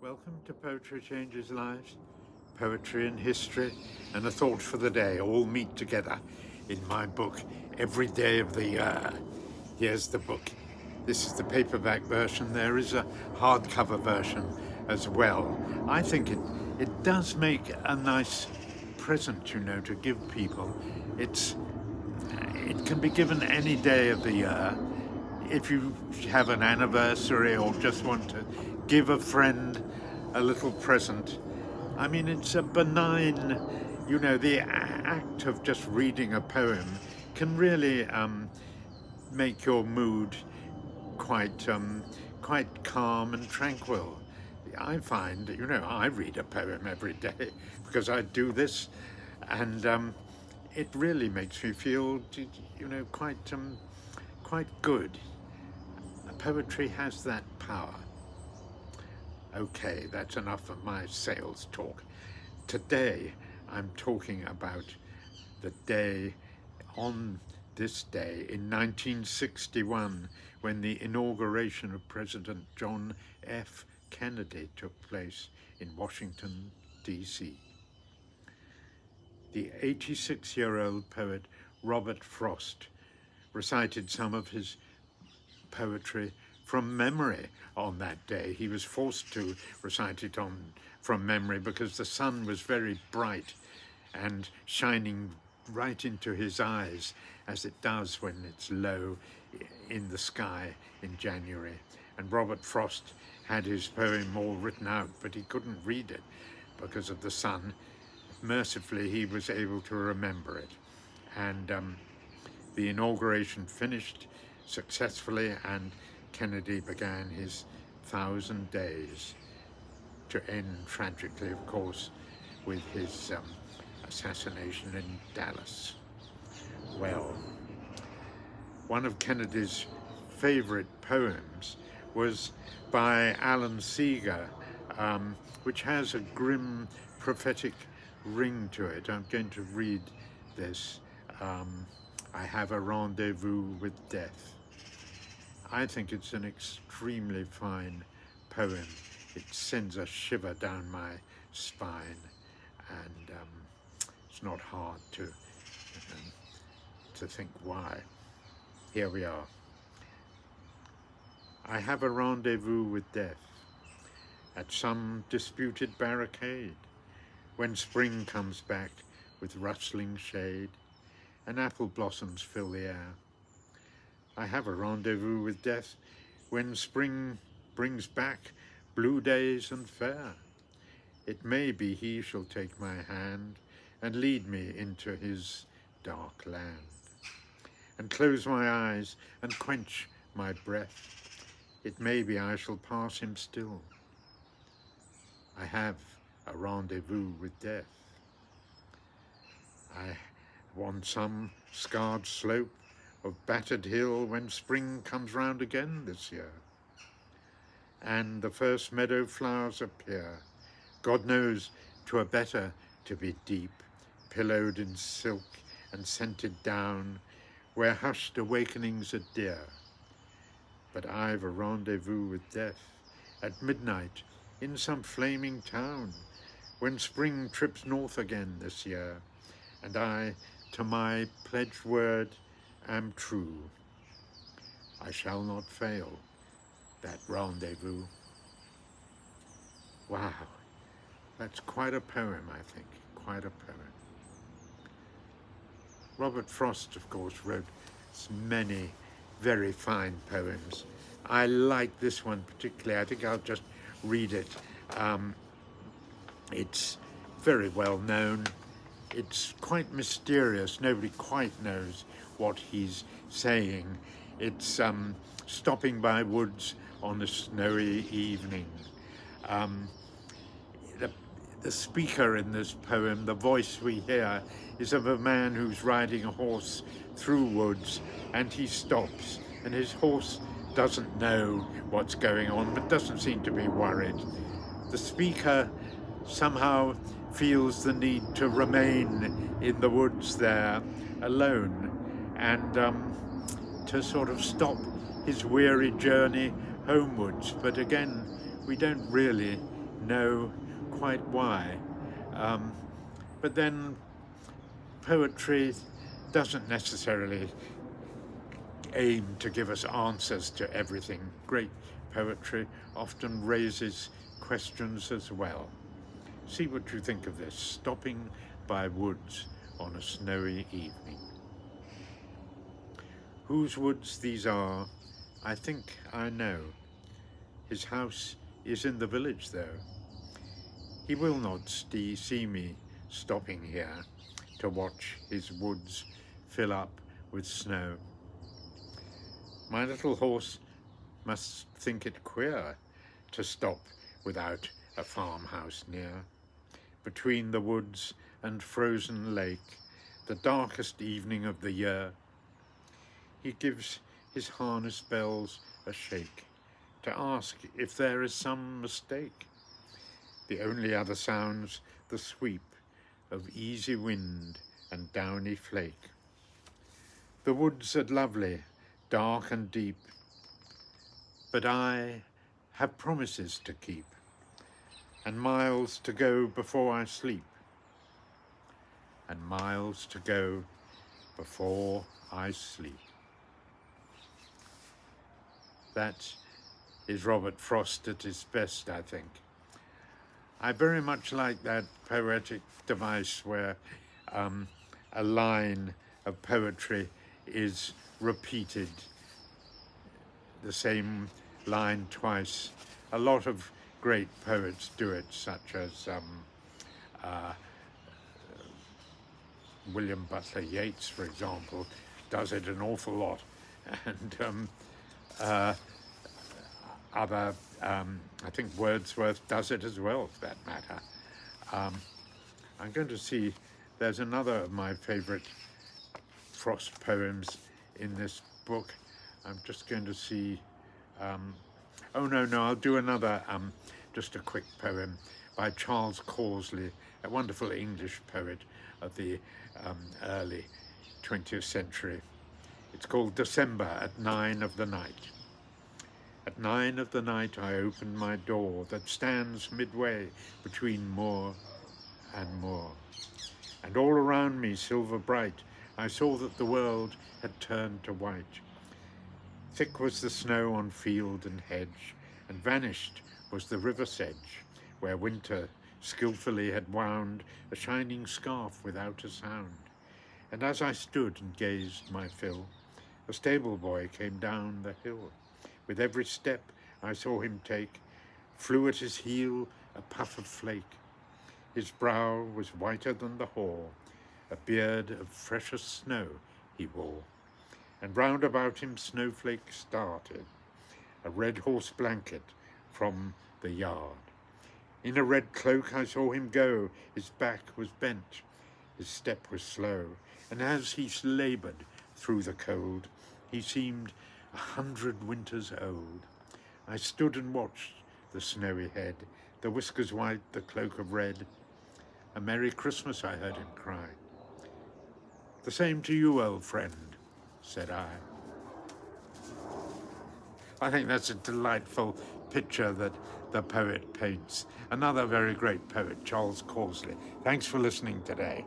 Welcome to Poetry Changes Lives. Poetry and history and a thought for the day all meet together in my book every day of the year. Here's the book. This is the paperback version. There is a hardcover version as well. I think it does make a nice present, to give people. It can be given any day of the year. If you have an anniversary or just want to give a friend a little present, I mean, it's a benign, the act of just reading a poem can really make your mood quite calm and tranquil. I find, I read a poem every day because I do this, and it really makes me feel, quite good. Poetry has that power. Okay, that's enough of my sales talk. Today, I'm talking about the day, on this day in 1961, when the inauguration of President John F. Kennedy took place in Washington, D.C. The 86-year-old poet Robert Frost recited some of his poetry from memory on that day. He was forced to recite it from memory because the sun was very bright and shining right into his eyes, as it does when it's low in the sky in January. And Robert Frost had his poem all written out, but he couldn't read it because of the sun. Mercifully, he was able to remember it. And the inauguration finished successfully, and Kennedy began his 1,000 days, to end tragically, of course, with his assassination in Dallas. Well, one of Kennedy's favorite poems was by Alan Seeger, which has a grim prophetic ring to it. I'm going to read this. I have a rendezvous with death. I think it's an extremely fine poem. It sends a shiver down my spine, and it's not hard to think why. Here we are. I have a rendezvous with death at some disputed barricade, when spring comes back with rustling shade and apple blossoms fill the air. I have a rendezvous with death when spring brings back blue days and fair. It may be he shall take my hand and lead me into his dark land, and close my eyes and quench my breath. It may be I shall pass him still. I have a rendezvous with death. I want some scarred slope of battered hill when spring comes round again this year, and the first meadow flowers appear. God knows 'twere better to be deep, pillowed in silk and scented down, where hushed awakenings are dear. But I've a rendezvous with death at midnight in some flaming town, when spring trips north again this year, and I to my pledged word am true. I shall not fail that rendezvous. Wow, that's quite a poem, I think, quite a poem. Robert Frost, of course, wrote many very fine poems. I like this one particularly. I think I'll just read it. It's very well known. It's quite mysterious. Nobody quite knows what he's saying. It's stopping by woods on a snowy evening. The speaker in this poem, the voice we hear, is of a man who's riding a horse through woods, and he stops, and his horse doesn't know what's going on, but doesn't seem to be worried. The speaker somehow feels the need to remain in the woods there alone, and to sort of stop his weary journey homewards. But again, we don't really know quite why. But then poetry doesn't necessarily aim to give us answers to everything. Great poetry often raises questions as well. See what you think of this. Stopping by woods on a snowy evening. Whose woods these are, I think I know. His house is in the village though. He will not see me stopping here to watch his woods fill up with snow. My little horse must think it queer to stop without a farmhouse near. Between the woods and frozen lake, the darkest evening of the year, he gives his harness bells a shake to ask if there is some mistake. The only other sounds the sweep of easy wind and downy flake. The woods are lovely, dark and deep, but I have promises to keep, and miles to go before I sleep, and miles to go before I sleep. That is Robert Frost at his best, I think. I very much like that poetic device where a line of poetry is repeated, the same line twice. A lot of great poets do it, such as William Butler Yeats, for example, does it an awful lot. And I think Wordsworth does it as well, for that matter. I'm going to see, there's another of my favorite Frost poems in this book. I'm just going to see, oh no, I'll do another, just a quick poem by Charles Causley, a wonderful English poet of the early 20th century. It's called December at 9 of the night. At 9 of the night I opened my door that stands midway between moor and moor. And all around me, silver bright, I saw that the world had turned to white. Thick was the snow on field and hedge, and vanished was the river sedge, where winter skilfully had wound a shining scarf without a sound. And as I stood and gazed my fill, a stable boy came down the hill. With every step I saw him take, flew at his heel a puff of flake. His brow was whiter than the hoar, a beard of freshest snow he wore. And round about him snowflakes started, a red horse blanket from the yard. In a red cloak I saw him go, his back was bent, his step was slow, and as he laboured through the cold, he seemed 100 winters old. I stood and watched the snowy head, the whiskers white, the cloak of red. A Merry Christmas, I heard him cry. The same to you, old friend, said I. I think that's a delightful picture that the poet paints. Another very great poet, Charles Causley. Thanks for listening today.